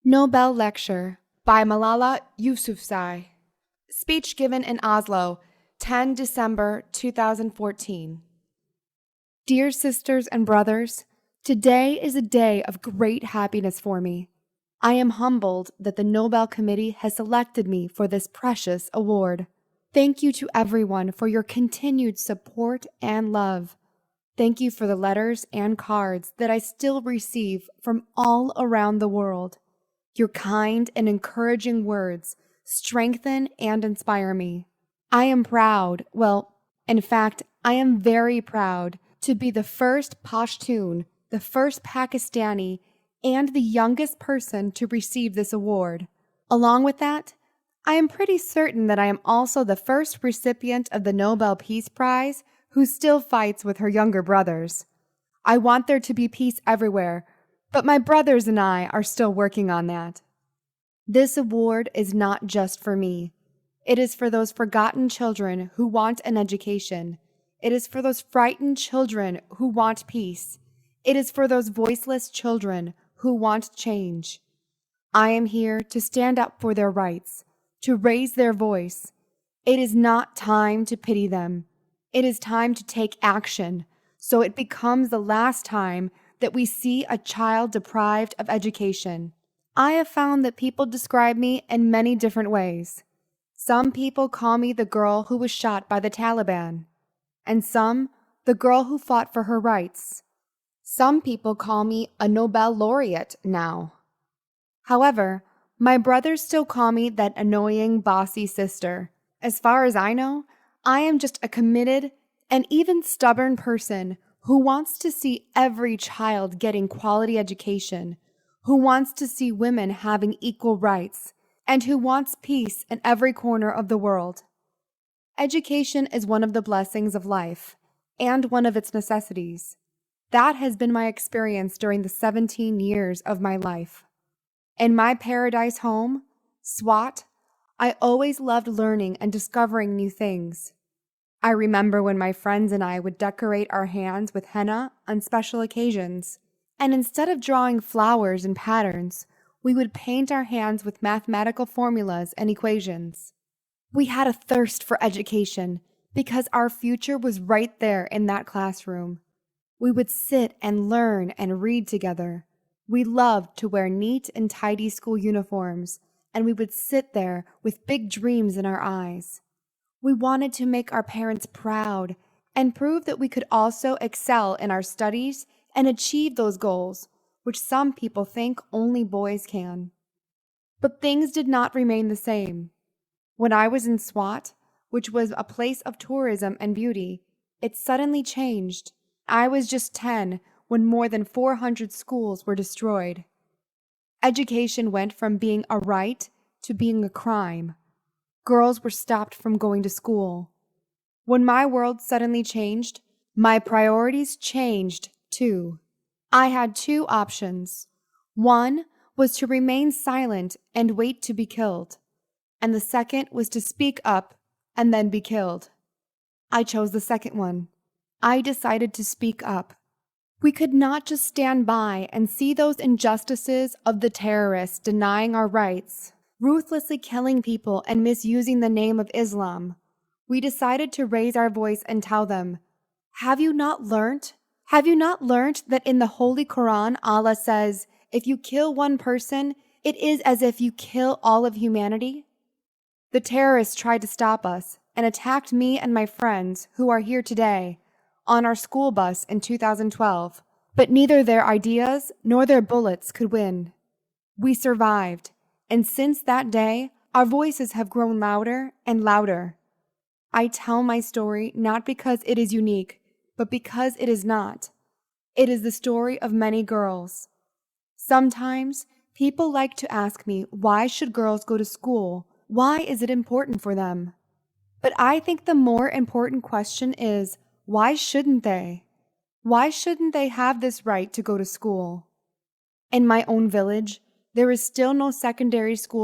Nobel Lecture by Malala Yousafzai. Speech given in Oslo, 10 December 2014. Dear sisters and brothers, today is a day of great happiness for me. I am humbled that the Nobel Committee has selected me for this precious award. Thank you to everyone for your continued support and love. Thank you for the letters and cards that I still receive from all around the world. Your kind and encouraging words strengthen and inspire me. I am proud, in fact, I am very proud to be the first Pashtun, the first Pakistani, and the youngest person to receive this award. Along with that, I am pretty certain that I am also the first recipient of the Nobel Peace Prize who still fights with her younger brothers. I want there to be peace everywhere, but my brothers and I are still working on that. This award is not just for me. It is for those forgotten children who want an education. It is for those frightened children who want peace. It is for those voiceless children who want change. I am here to stand up for their rights, to raise their voice. It is not time to pity them. It is time to take action, so it becomes the last time that we see a child deprived of education. I have found that people describe me in many different ways. Some people call me the girl who was shot by the Taliban, and some, the girl who fought for her rights. Some people call me a Nobel laureate now. However, my brothers still call me that annoying, bossy sister. As far as I know, I am just a committed and even stubborn person who wants to see every child getting quality education, who wants to see women having equal rights, and who wants peace in every corner of the world. Education is one of the blessings of life, and one of its necessities. That has been my experience during the 17 years of my life. In my paradise home, Swat, I always loved learning and discovering new things. I remember when my friends and I would decorate our hands with henna on special occasions, and instead of drawing flowers and patterns, we would paint our hands with mathematical formulas and equations. We had a thirst for education because our future was right there in that classroom. We would sit and learn and read together. We loved to wear neat and tidy school uniforms, and we would sit there with big dreams in our eyes. We wanted to make our parents proud and prove that we could also excel in our studies and achieve those goals, which some people think only boys can. But things did not remain the same. When I was in Swat, which was a place of tourism and beauty, it suddenly changed. I was just 10 when more than 400 schools were destroyed. Education went from being a right to being a crime. Girls were stopped from going to school. When my world suddenly changed, my priorities changed too. I had two options. One was to remain silent and wait to be killed, and the second was to speak up and then be killed. I chose the second one. I decided to speak up. We could not just stand by and see those injustices of the terrorists denying our rights, ruthlessly killing people and misusing the name of Islam. We decided to raise our voice and tell them, have you not learnt? Have you not learnt that in the Holy Quran, Allah says, if you kill one person, it is as if you kill all of humanity? The terrorists tried to stop us and attacked me and my friends, who are here today, on our school bus in 2012, but neither their ideas nor their bullets could win. We survived, and since that day, our voices have grown louder and louder. I tell my story not because it is unique, but because it is not. It is the story of many girls. Sometimes, people like to ask me, why should girls go to school? Why is it important for them? But I think the more important question is, why shouldn't they? Why shouldn't they have this right to go to school? In my own village, there is still no secondary school